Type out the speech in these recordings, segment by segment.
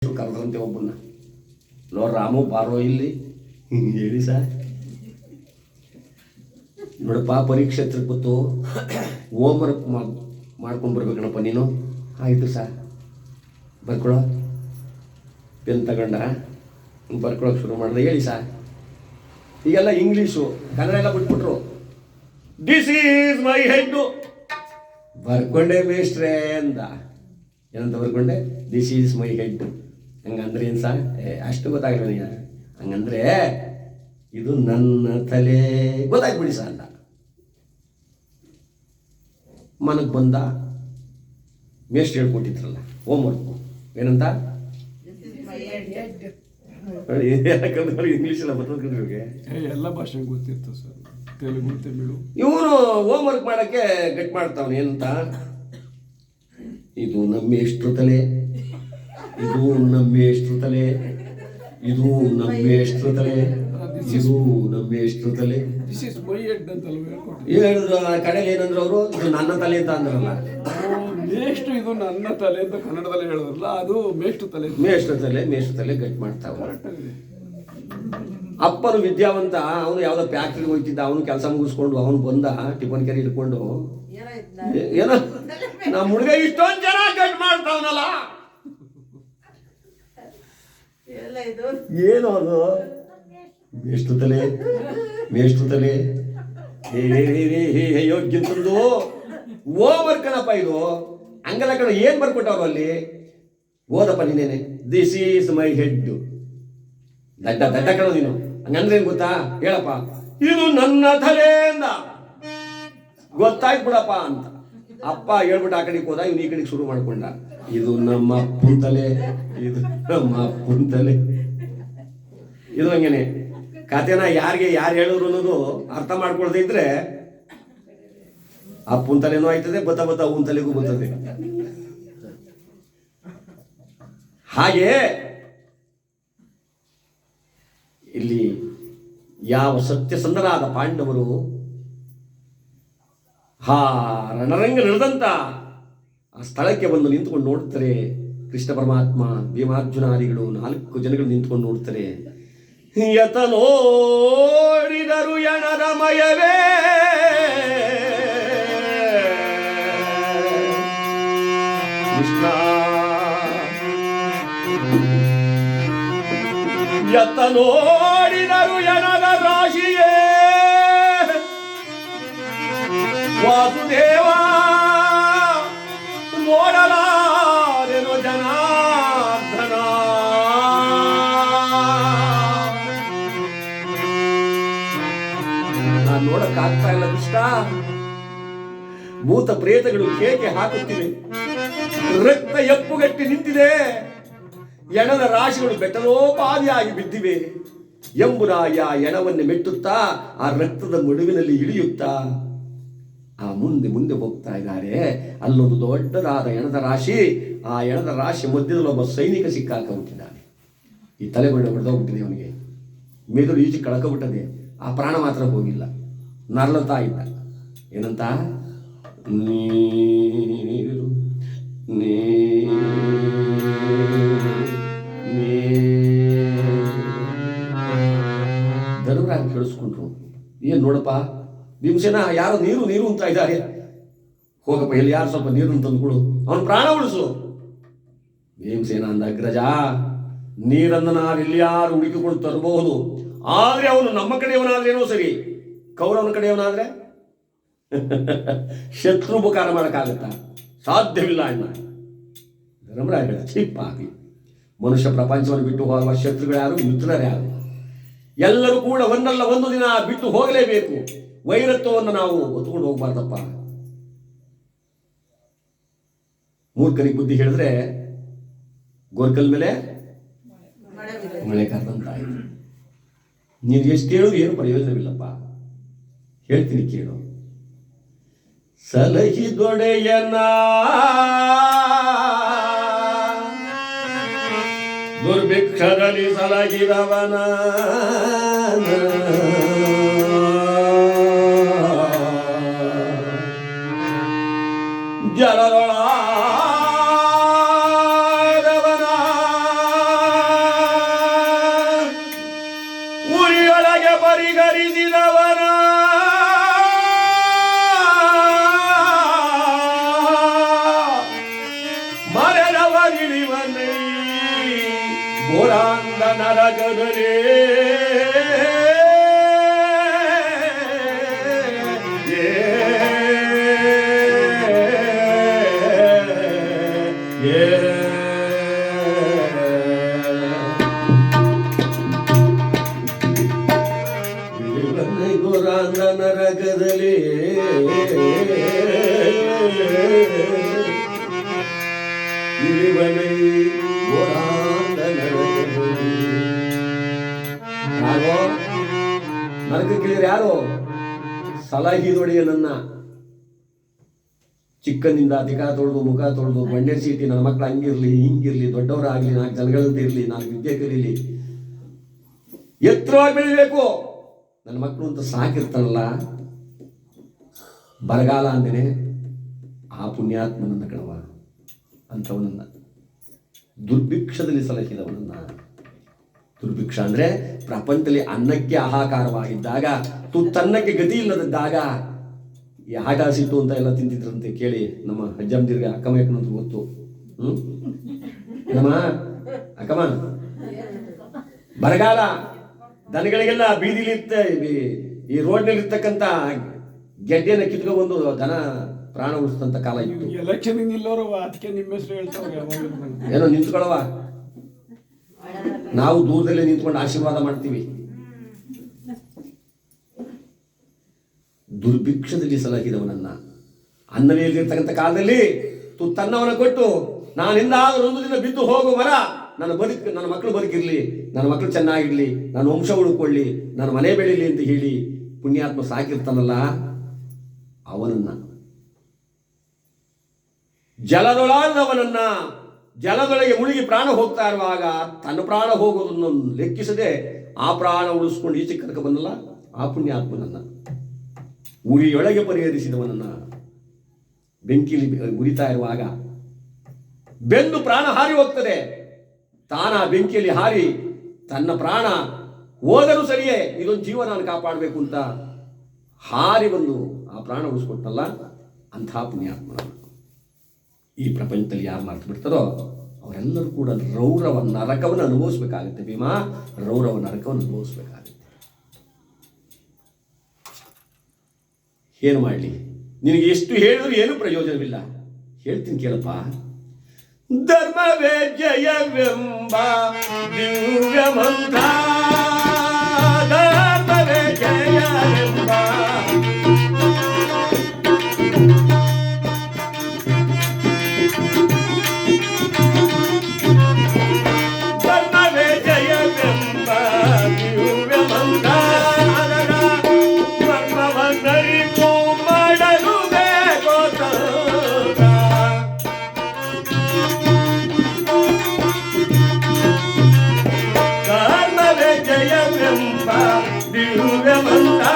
ಕರೆದ್ರಂತೆ ಒಬ್ಬನ್ನ. Low Ramu ಬಾರೋ ಇಲ್ಲಿ ಹೇಳಿ ಸರ್. ನೋಡಪ್ಪ ಪರೀಕ್ಷೆ ಹತ್ರ ಕೂತು ಹೋಮ್ವರ್ಕ್ ಮಾಡ್ಕೊಂಡು ಬರ್ಬೇಕಣಪ್ಪ ನೀನು. ಆಯಿತು ಸರ್ ಬರ್ಕೊಳೋ. ಪೆನ್ ತಗೊಂಡ ಬರ್ಕೊಳಕ್ಕೆ ಶುರು ಮಾಡಿದೆ. ಹೇಳಿ ಸರ್. ಈಗೆಲ್ಲ ಇಂಗ್ಲೀಷು ಕನ್ನಡ ಎಲ್ಲ ಬಿಟ್ಬಿಟ್ರು. This is my head. ಬರ್ಕೊಂಡೆ ಮೇಷ್ಟ್ರೇ ಅಂದ. ಏನಂತ ಬರ್ಕೊಂಡೆ? This is my head. ಹಂಗಂದ್ರೆ ಏನು ಸರ್? ಅಷ್ಟು ಗೊತ್ತಾಗಲ್ಲ ನೀನು. ಹಂಗಂದ್ರೆ ಇದು ನನ್ನ ತಲೆ ಗೊತ್ತಾಗ್ಬಿಡಿ ಸರ್ ಅಂದ. ಮನಕ್ಕೆ ಬಂದ. ಮೇಷ್ಟ್ರು ಹೇಳ್ಕೊಟ್ಟಿದ್ರಲ್ಲ ಹೋಮ್ವರ್ಕು ಏನಂತ? ಇಂಗ್ಲೀಷ್ ಎಲ್ಲ ಬರ್ತದೆ, ಎಲ್ಲ ಭಾಷೆ ಗೊತ್ತಿತ್ತು ಸರ್, ತೆಲುಗು ತಮಿಳು. ಇವನು ಹೋಮ್ವರ್ಕ್ ಮಾಡೋಕ್ಕೆ ಗಟ್ ಮಾಡ್ತಾವನು. ಏನಂತ? ಇದು ನಮ್ಮೇಷ್ಟ್ರ ತಲೆ, ಇದು ನಮ್ಮೇಷ್ಟ್ರ ತಲೆ, ಇದು ನಮ್ಮೇಷ್ಟ್ರ ತಲೆ, ಇದು ನಮ್ಮೇಷ್ಟ್ರ ತಲೆ. ದಿಸ್ ಇಸ್ ಮೈ ಹೆಡ್ ಅಂತಲ್ವ ಹೇಳಿದ್ರು. ಕಡೆಯಲ್ಲಿ ಏನಂದ್ರು ಅವರು? ಇದು ನನ್ನ ತಲೆ ಅಂತ ಅಂದ್ರಲ್ಲ. ಮೇಷ್ಟ್ರು ಇದು ನನ್ನ ತಲೆ ಅಂತ ಕನ್ನಡದಲ್ಲಿ ಹೇಳಿದ್ರಲ್ಲ, ಅದು ಮೇಷ್ಟ್ರ ತಲೆ. ಮೇಷ್ಟ್ರ ತಲೆ, ಮೇಷ್ಟ್ರ ತಲೆ ಗಟ್ ಮಾಡ್ತಾವ. ಅಪ್ಪನು ವಿದ್ಯಾವಂತ. ಅವನು ಯಾವುದೋ ಫ್ಯಾಕ್ಟ್ರಿಗೆ ಹೋಗ್ತಿದ್ದ. ಅವನು ಕೆಲಸ ಮುಗಿಸ್ಕೊಂಡು ಅವನು ಬಂದ ಟಿಫನ್ ಕೆರೆ ಹಿಡ್ಕೊಂಡು. ಏನೋ ನಮ್ಮ ಹುಡುಗ ಇಷ್ಟೊಂದು ಜನ ಗಟ್ ಮಾಡ್ತಾವನಲ್ಲ. ಏನು ಅದು? ಮೇಷ್ಟ್ರ ತಲೆ, ಮೇಷ್ಟ್ರ ತಲೆ. ಯೋಗ್ಯಂತಂದು ಹೋಮ್ವರ್ಕ್ ಕಣಪ್ಪ ಇದು. ಹಂಗಲ್ಲ ಕಣ. ಏನು ಬರ್ಕೊಟ್ಟವ್ರು ಅಲ್ಲಿ? ಓದಪ್ಪ ನೀನೇನೆ. This is my head. ದಡ್ಡ ದಡ್ಡ ಕಣ ನೀನು. ಹಂಗಂದ್ರೆ ಏನು ಗೊತ್ತಾ? ಹೇಳಪ್ಪ. ಇದು ನನ್ನ ತಲೆ ಅಂದ. ಗೊತ್ತಾಯ್ತು ಬಿಡಪ್ಪ ಅಂತ. ಅಪ್ಪ ಹೇಳ್ಬಿಟ್ಟು ಆ ಕಡೆಗೆ ಹೋದ. ಇವನು ಈ ಕಡೆಗೆ ಶುರು ಮಾಡ್ಕೊಂಡ. ಇದು ನಮ್ಮ ಅಪ್ಪನ ತಲೆ, ಇದು ನಮ್ಮ ಅಪ್ಪನ ತಲೆ. ಇದು ಹಂಗೇನೆ ಕಥೆನ ಯಾರಿಗೆ ಯಾರು ಹೇಳಿದ್ರು ಅನ್ನೋದು ಅರ್ಥ ಮಾಡ್ಕೊಳ್ದೇ ಇದ್ರೆ ಅಪ್ಪನ ತಲೆನೂ ಆಯ್ತದೆ, ಬತ್ತ ಬತ್ತ ಅವನ ತಲೆಗೂ ಬರ್ತದೆ. ಹಾಗೆ ಇಲ್ಲಿ ಯಾವ ಸತ್ಯಸಂಧರಾದ ಪಾಂಡವರು ರಣರಂಗ ನಡೆದಂತ ಆ ಸ್ಥಳಕ್ಕೆ ಬಂದು ನಿಂತ್ಕೊಂಡು ನೋಡ್ತಾರೆ. ಕೃಷ್ಣ ಪರಮಾತ್ಮ, ಭೀಮಾರ್ಜುನಾದಿಗಳು 4 ಜನಗಳು ನಿಂತ್ಕೊಂಡು ನೋಡ್ತಾರೆ. ಯತ ನೋಡಿದರು ಎಣದ ಮಯವೇ, ಕೃಷ್ಣ ಯತ ನೋಡಿದರು ಎಣದ ರಾಶಿಯೇ, ವಾಸುದೇವ ನೋಡಲಾರೆನು ಜನಾರ್ದನ. ನಾನು ನೋಡಕ್ಕಾಗ್ತಾ ಇಲ್ಲ ಕೃಷ್ಣ. ಭೂತ ಪ್ರೇತಗಳು ಕೇಕೆ ಹಾಕುತ್ತಿವೆ. ರಕ್ತ ಎಪ್ಪುಗಟ್ಟಿ ನಿಂತಿದೆ. ಎಣದ ರಾಶಿಗಳು ಬೆಟ್ಟಲೋಪಾದಿಯಾಗಿ ಬಿದ್ದಿವೆ. ಎಂಬುರಾಯ ಎಣವನ್ನು ಮೆಟ್ಟುತ್ತಾ ಆ ರಕ್ತದ ಮಡುವಿನಲ್ಲಿ ಇಳಿಯುತ್ತಾ ಆ ಮುಂದೆ ಮುಂದೆ ಹೋಗ್ತಾ ಇದ್ದಾರೆ. ಅಲ್ಲೊಂದು ದೊಡ್ಡದಾದ ಎಣದ ರಾಶಿ. ಆ ಎಣದ ರಾಶಿ ಮಧ್ಯದಲ್ಲಿ ಒಬ್ಬ ಸೈನಿಕ ಸಿಕ್ಕಾಕೊಂಬಿಟ್ಟಿದ್ದಾನೆ. ಈ ತಲೆಬಣ್ಣ ಹೊಡೆದೋಗ್ಬಿಟ್ಟಿದೆ ಅವನಿಗೆ. ಮೆದುಳು ಈಚೆ ಕಳ್ಕೊಬಿಟ್ಟದೆ. ಆ ಪ್ರಾಣ ಮಾತ್ರ ಹೋಗಿಲ್ಲ. ನರಳುತ್ತಾ ಇದ್ದ. ಏನಂತ? ನೀರು ಧರ್ಮರಾಜ ಕೇಳಿಸ್ಕೊಂಡ್ರು. ಏನ್ ನೋಡಪ್ಪ ಭೀಮಸೇನ, ಯಾರೋ ನೀರು ನೀರು ಅಂತ ಇದ್ದಾರೆ. ಹೋಗಪ್ಪ, ಎಲ್ಲಿ ಯಾರು ಸ್ವಲ್ಪ ನೀರನ್ನು ತಂದುಕೊಡು, ಅವನ ಪ್ರಾಣ ಉಳಿಸು. ಭೀಮಸೇನ ಅಂದ, ಅಗ್ರಜ, ನೀರನ್ನು ನಾವು ಇಲ್ಲಿ ಯಾರು ಹುಡುಕಿಕೊಂಡು ತರಬಹುದು. ಆದ್ರೆ ಅವನು ನಮ್ಮ ಕಡೆಯವನಾದ್ರೇನೋ ಸರಿ, ಕೌರವನ ಕಡೆಯವನಾದ್ರೆ ಶತ್ರು ಉಪಕಾರ ಮಾಡೋಕ್ಕಾಗತ್ತಾ? ಸಾಧ್ಯವಿಲ್ಲ ಅಣ್ಣ. ಧರ್ಮರಾಜ ಚಿಪ್ಪಾಗಿ, ಮನುಷ್ಯ ಪ್ರಪಂಚವನ್ನು ಬಿಟ್ಟು ಹೋಗುವ ಶತ್ರುಗಳು ಯಾರು, ಮಿತ್ರರು ಯಾರು? ಎಲ್ಲರೂ ಕೂಡ ಒಂದಲ್ಲ ಒಂದು ದಿನ ಬಿಟ್ಟು ಹೋಗಲೇಬೇಕು. ವೈರತ್ವವನ್ನು ನಾವು ಹೊತ್ಕೊಂಡು ಹೋಗ್ಬಾರ್ದಪ್ಪ. ಮೂರ್ಖನಿಗೆ ಬುದ್ಧಿ ಹೇಳಿದ್ರೆ ಗೋರ್ಕಲ್ ಮೇಲೆ ಮಳೆ ಕರೆದಂತಾಯಿತು. ನೀನು ಎಷ್ಟು ಹೇಳೋದು ಏನು ಪ್ರಯೋಜನವಿಲ್ಲಪ್ಪ. ಹೇಳ್ತೀನಿ ಕೇಳು. ಸಲಹಿದೊಡೆಯನ ದುರ್ಭಿಕ್ಷದಲ್ಲಿ ಸಲಹಿದವನ ಜಲದೊಳ ಪರಿಗರಿಸಿದವನ ಮರೆದವರಿಳಿವನೈ ಘೋರಾಂಧ ನರಕದಲೇ ಘೋರಾಂಧ ನರಕದಲೇ ಇಳಿವನೈ ಘೋರಾಂಧ ನರಕದಲೇ. ಯಾರೋ ನರಕಕ್ಕೆ ಯಾರೋ ಸಲಹಿದೊಡೆಯ ನನ್ನ ಚಿಕ್ಕನಿಂದ ಅಧಿಕ ತೊಳೆದು ಮುಖ ತೊಳೆದು ಬಣ್ಣೆ ಸೀಟಿ ನನ್ನ ಮಕ್ಕಳು ಹಂಗಿರ್ಲಿ ಹಿಂಗಿರ್ಲಿ ದೊಡ್ಡವರಾಗ್ಲಿ 4 ಜನಗಳಂತ ಇರಲಿ 4 ವಿದ್ಯೆ ಕಲೀಲಿ ಎತ್ತರವಾಗಿ ಬೆಳಿಬೇಕು ನನ್ನ ಮಕ್ಕಳು ಅಂತ ಸಾಕಿರ್ತಾನಲ್ಲ ಬರಗಾಲ ಅಂದೇನೆ ಆ ಪುಣ್ಯಾತ್ಮನನ್ನ ಕಣವ ಅಂಥವನನ್ನ ದುರ್ಭಿಕ್ಷದಲ್ಲಿ ಸಲಹಿದವನನ್ನ. ದುರ್ಭಿಕ್ಷ ಅಂದ್ರೆ ಪ್ರಪಂಚದಲ್ಲಿ ಅನ್ನಕ್ಕೆ ಹಾಹಾಕಾರವಾಗಿದ್ದಾಗ ತುತ್ತನ್ನಕ್ಕೆ ಗತಿ ಇಲ್ಲದಿದ್ದಾಗ ಈ ಆಟ ಸಿಟ್ಟು ಅಂತ ಎಲ್ಲ ತಿಂತಿದ್ರಂತೆ ಕೇಳಿ ನಮ್ಮ ಅಜ್ಜಮ್ಮದಿರ್ಗೆ ಅಕ್ಕಮ್ಮ ಯಾಕಂತ ಗೊತ್ತು. ನಮ್ಮ ಅಕ್ಕಮ್ಮ ಬರಗಾಲ ದನಗಳಿಗೆಲ್ಲ ಬೀದಿಲಿ ಈ ರೋಡ್ನಲ್ಲಿ ಇರ್ತಕ್ಕಂಥ ಗೆಡ್ಡೆನ ಕಿತ್ಕೊಂಡ್ಬಂದು ದನ ಪ್ರಾಣ ಉಳಿಸ್ತಂತ ಕಾಲ ಇತ್ತು. ಎಲೆಕ್ಷನ್ ನಿಲ್ಲೋರು ಅದಕ್ಕೆ ನಿಮ್ಮ ಹೆಸರು ಹೇಳ್ತಾವ್ರೆ. ಏನೋ ನಿಂತ್ಕೊಳ್ಳವ, ನಾವು ದೂರದಲ್ಲೇ ನಿಂತ್ಕೊಂಡು ಆಶೀರ್ವಾದ ಮಾಡ್ತೀವಿ. ದುರ್ಭಿಕ್ಷದಲ್ಲಿ ಸಲಹಿದವನನ್ನ ಅನ್ನವೇ ಇಲ್ಲಿರ್ತಕ್ಕಂಥ ಕಾಲದಲ್ಲಿ ತುತ್ತನ್ನವನ್ನ ಕೊಟ್ಟು ನಾನಿಂದ ಆದರೂ ಒಂದು ದಿನ ಬಿದ್ದು ಹೋಗೋ ಮರ ನನ್ನ ಮಕ್ಕಳು ಬದುಕಿರ್ಲಿ, ನನ್ನ ಮಕ್ಕಳು ಚೆನ್ನಾಗಿರ್ಲಿ, ನನ್ನ ವಂಶ ಉಳ್ಕೊಳ್ಳಿ, ನನ್ನ ಮನೆ ಬೆಳೀಲಿ ಅಂತ ಹೇಳಿ ಪುಣ್ಯಾತ್ಮ ಸಾಕಿರ್ತಾನಲ್ಲ ಅವನನ್ನ, ಜಲದೊಳಾದವನನ್ನ ಜಲದೊಳಗೆ ಮುಳುಗಿ ಪ್ರಾಣ ಹೋಗ್ತಾ ಇರುವಾಗ ತನ್ನ ಪ್ರಾಣ ಹೋಗೋದನ್ನು ಲೆಕ್ಕಿಸದೆ ಆ ಪ್ರಾಣ ಉಳಿಸ್ಕೊಂಡು ಈಚೆ ಕನಕ ಬಂದಲ್ಲ ಆ ಪುಣ್ಯಾತ್ಮನನ್ನ, ಉರಿಯೊಳಗೆ ಪರಿಹರಿಸಿದವನನ್ನ, ಬೆಂಕಿಲಿ ಉರಿತಾ ಇರುವಾಗ ಬೆಂದು ಪ್ರಾಣ ಹಾರಿ ಹೋಗ್ತದೆ, ತಾನ ಬೆಂಕಿಯಲ್ಲಿ ಹಾರಿ ತನ್ನ ಪ್ರಾಣ ಹೋದರೂ ಸರಿಯೇ ಇದೊಂದು ಜೀವ ನಾನು ಕಾಪಾಡಬೇಕು ಅಂತ ಹಾರಿ ಬಂದು ಆ ಪ್ರಾಣ ಉಳಿಸ್ಕೊಟ್ಟಲ್ಲ ಅಂಥ ಪುಣ್ಯಾತ್ಮ. ಈ ಪ್ರಪಂಚದಲ್ಲಿ ಯಾರು ಮಾರ್ತು ಬಿಡ್ತಾರೋ ಅವರೆಲ್ಲರೂ ಕೂಡ ರೌರವ ನರಕವನ್ನು ಅನುಭವಿಸ್ಬೇಕಾಗುತ್ತೆ. ಭೀಮಾ, ರೌರವ ನರಕವನ್ನು ಅನುಭವಿಸ್ಬೇಕಾಗುತ್ತೆ. ಏನು ಮಾಡಲಿ, ನಿನಗೆ ಎಷ್ಟು ಹೇಳಿದ್ರು ಏನು ಪ್ರಯೋಜನವಿಲ್ಲ. ಹೇಳ್ತೀನಿ ಕೇಳಪ್ಪ. ಧರ್ಮವೇ ಜಯವೆಂಬ ದಿವ್ಯ ಮಂತ್ರ, ಧರ್ಮವೇ ಜಯವೆಂಬ ಧರ್ಮವೇ ಜಯವೆಂಬ ದಿವ್ಯ ಮಂತ್ರ, ಧರ್ಮವನ್ನರಿತು ಮಾಡಲು ಬೇಕೋ ಧರ್ಮವೇ ಜಯವೆಂಬ ದಿವ್ಯ ಮಂತ್ರ.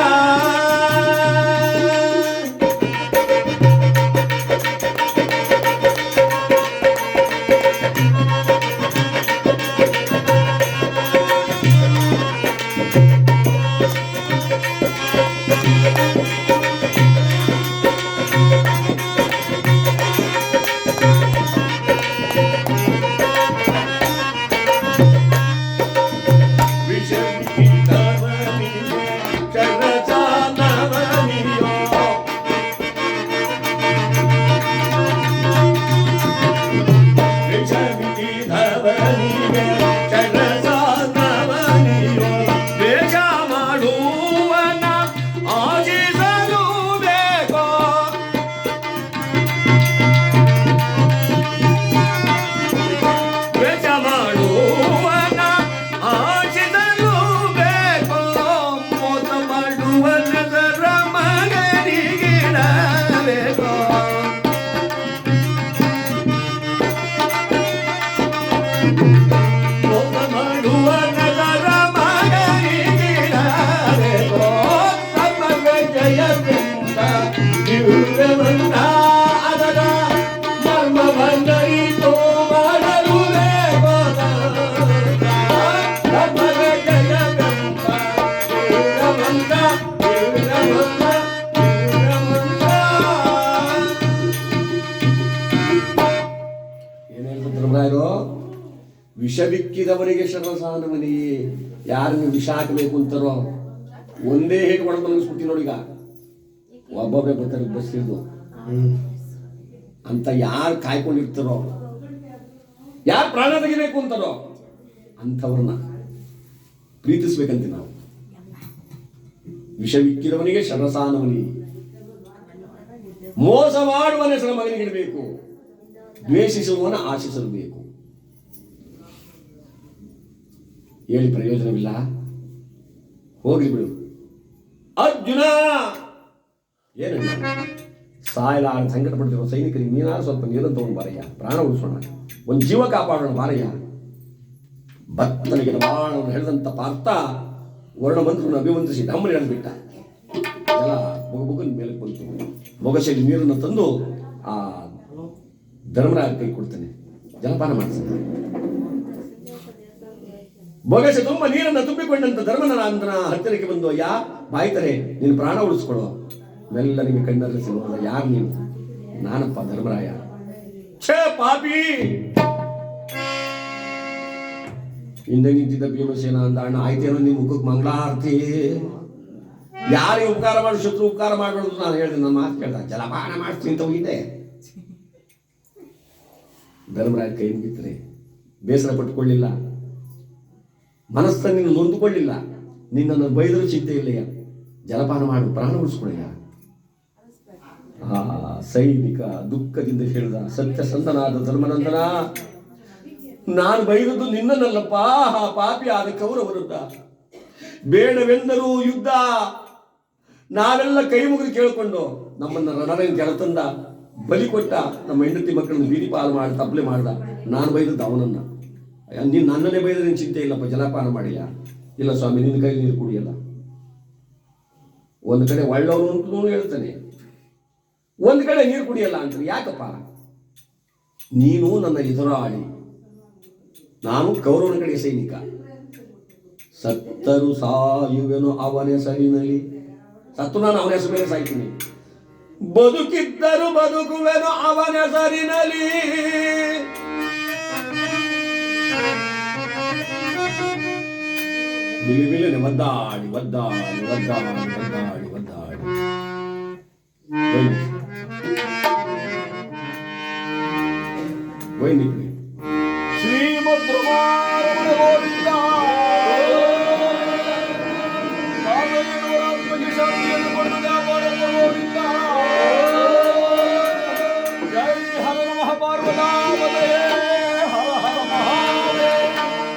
ವಿಷವಿಕ್ಕಿದವರಿಗೆ ಶರಸಾನಮನಿ. ಯಾರನ್ನು ವಿಷ ಹಾಕಬೇಕು ಅಂತಾರೋ ಒಂದೇ ಹೇಗೆ ಹೊಡೆದು ಮಲಗಿಸ್ಬಿಡ್ತೀನಿ ನೋಡಿ. ಈಗ ಒಬ್ಬೊಬ್ಬೇ ಬರ್ತಾರೆ ಬಸ್ ಹಿಡಿದು ಅಂತ ಯಾರು ಕಾಯ್ಕೊಂಡಿರ್ತಾರೋ, ಯಾರು ಪ್ರಾಣ ತೆಗಿಬೇಕು ಅಂತಾರೋ ಅಂಥವ್ರನ್ನ ಪ್ರೀತಿಸ್ಬೇಕಂತ ನಾವು. ವಿಷವಿಕ್ಕಿದವನಿಗೆ ಶರಸಾನಮನಿ, ಮೋಸ ಮಾಡುವನ ಹೆಸರ ಮಗನಿಗಿಡಬೇಕು, ದ್ವೇಷಿಸುವವನ ಆಶಿಸಬೇಕು. ಹೇಳಿ ಪ್ರಯೋಜನವಿಲ್ಲ, ಹೋಗ್ಲಿ ಬಿಡು. ಅರ್ಜುನ ಏನಲ್ಲ ಸಾಯಲಾರ ಸಂಕಟ ಪಡ್ತಿರೋ ಸೈನಿಕರಿಗೆ ನೀನಾರು ಸ್ವಲ್ಪ ನೀರನ್ನು ತಗೊಂಡು ಬಾರಯ್ಯ, ಪ್ರಾಣ ಉಳಿಸೋಣ, ಒಂದು ಜೀವ ಕಾಪಾಡೋಣ ಬಾರಯ್ಯ. ಭಕ್ತನಿಗೆ ಬಾಣವನ್ನು ಹೇಳಿದಂಥ ಪಾರ್ಥ ವರ್ಣಮಂತ್ರವನ್ನು ಅಭಿವಂದಿಸಿ ಧಮ್ಮನೆ ಹೇಳಿಬಿಟ್ಟ. ಎಲ್ಲ ಬೊಗನ ಮೇಲೆ ಬಂತು. ಬೊಗಸೆಯಲ್ಲಿ ನೀರನ್ನು ತಂದು ಆ ಧರ್ಮರಾಜ ಕೈ ಕೊಡ್ತಾನೆ, ಜಲಪಾನ ಮಾಡಿಸ್ತಾನೆ. ಬೊಗಸೆ ತುಂಬ ನೀರನ್ನು ತುಂಬಿಕೊಂಡಂತ ಧರ್ಮರಾಜನ ಹತ್ತಿರಕ್ಕೆ ಬಂದು, ಅಯ್ಯ ಬಾಯ್ತಾರೆ ನೀನು ಪ್ರಾಣ ಉಳಿಸ್ಕೊಳ್ಳೋ. ಮೆಲ್ಲನಿಗೆ ಕಣ್ಣಲ್ಲಿ ಸಿಗೋದ, ಯಾರು ನೀನು? ನಾನಪ್ಪ ಧರ್ಮರಾಯ. ಛೇ ಪಾಪಿ! ಹಿಂದೆ ನಿಂತಿದ್ದ ಭೀಮಸೇನ ಅಂದ, ಅಣ್ಣ ಆಯ್ತೇನೋ ನಿಮ್ಮ ಮುಖಕ್ಕೆ ಮಂಗಳಾರತಿ. ಯಾರಿಗೆ ಉಪಕಾರ ಮಾಡಿ ಶತ್ರು ಉಪಕಾರ ಮಾಡಬಾರ್ದು ನಾನು ಹೇಳಿದೆ. ನನ್ನ ಮಾತು ಕೇಳ್ದ, ಜಲಪಾನ ಮಾಡ್ತೀನಿ ಅಂತ ಹೋಗಿದ್ದೆ. ಧರ್ಮರಾಯ ಕೈ ಮುಗಿತಾರೆ, ಬೇಸರ ಪಟ್ಟುಕೊಳ್ಳಿಲ್ಲ, ಮನಸ್ಸನ್ನು ನೀನು ನೊಂದುಕೊಳ್ಳಿಲ್ಲ. ನಿನ್ನನ್ನು ಬೈದರೂ ಚಿಂತೆ ಇಲ್ಲಯ್ಯ, ಜಲಪಾನ ಮಾಡು, ಪ್ರಾಣ ಉಳಿಸ್ಕೊಳ್ಳಯ್ಯ. ಆ ಸೈನಿಕ ದುಃಖದಿಂದ ಹೇಳಿದ, ಸತ್ಯಸಂಧನಾದ ಧರ್ಮನಂದನ, ನಾನು ಬೈದದ್ದು ನಿನ್ನನ್ನಲ್ಲಪ್ಪ, ಪಾಪಿ ಆದ ಕೌರವರನ್ನ. ಬೇಡವೆಂದರೂ ಯುದ್ಧ, ನಾವೆಲ್ಲ ಕೈ ಮುಗಿದು ಕೇಳಿಕೊಂಡು ನಮ್ಮನ್ನ ರಣರಂಗ ಕೆಳತಂದ, ಬಲಿ ಕೊಟ್ಟ, ನಮ್ಮ ಹೆಂಡತಿ ಮಕ್ಕಳನ್ನು ಬೀದಿ ಪಾಲು ಮಾಡಿ ತಪ್ಪಲೆ ಮಾಡ್ದ. ನಾನು ಬೈದದ್ದು ಅವನನ್ನ. ನೀನು ನನ್ನನ್ನೇ ಬೈದ್ರೆ ನಿನ್ನ ಚಿಂತೆ ಇಲ್ಲಪ್ಪ, ಜಲಪಾನ ಮಾಡಿಲ್ಲ. ಇಲ್ಲ ಸ್ವಾಮಿ, ನಿನ್ನ ಕೈ ನೀರು ಕುಡಿಯಲ್ಲ. ಒಂದು ಕಡೆ ಒಳ್ಳೆಯವನು ಅಂತ ಹೇಳ್ತಾನೆ, ಒಂದು ಕಡೆ ನೀರು ಕುಡಿಯಲ್ಲ ಅಂತಾನೆ. ಯಾಕಪ್ಪ? ನೀನು ನನ್ನ ಎದುರಾಳಿ, ನಾನು ಕೌರವನ ಕಡೆ ಸೈನಿಕ. ಸತ್ತರು ಸಾಯುವೆನು ಅವನ ಹೆಸರಿನಲ್ಲಿ, ಸತ್ತು ನಾನು ಅವನ ಹೆಸರು ಮೇಲೆ ಸಾಯ್ತೀನಿ. ಬದುಕಿದ್ದರು ಬದುಕುವೆನು ಅವನ ಹೆಸರಿನಲ್ಲಿ. ಬಿಲಿ ಬಿಲಿನೆ ಒದ್ದಾಡಿ ಒದ್ದಾಡಿ ಒದ್ದಾಡಿ ಒದ್ದಾಡಿ ಒದ್ದಾಡಿ ಹೋಯ್ನಿ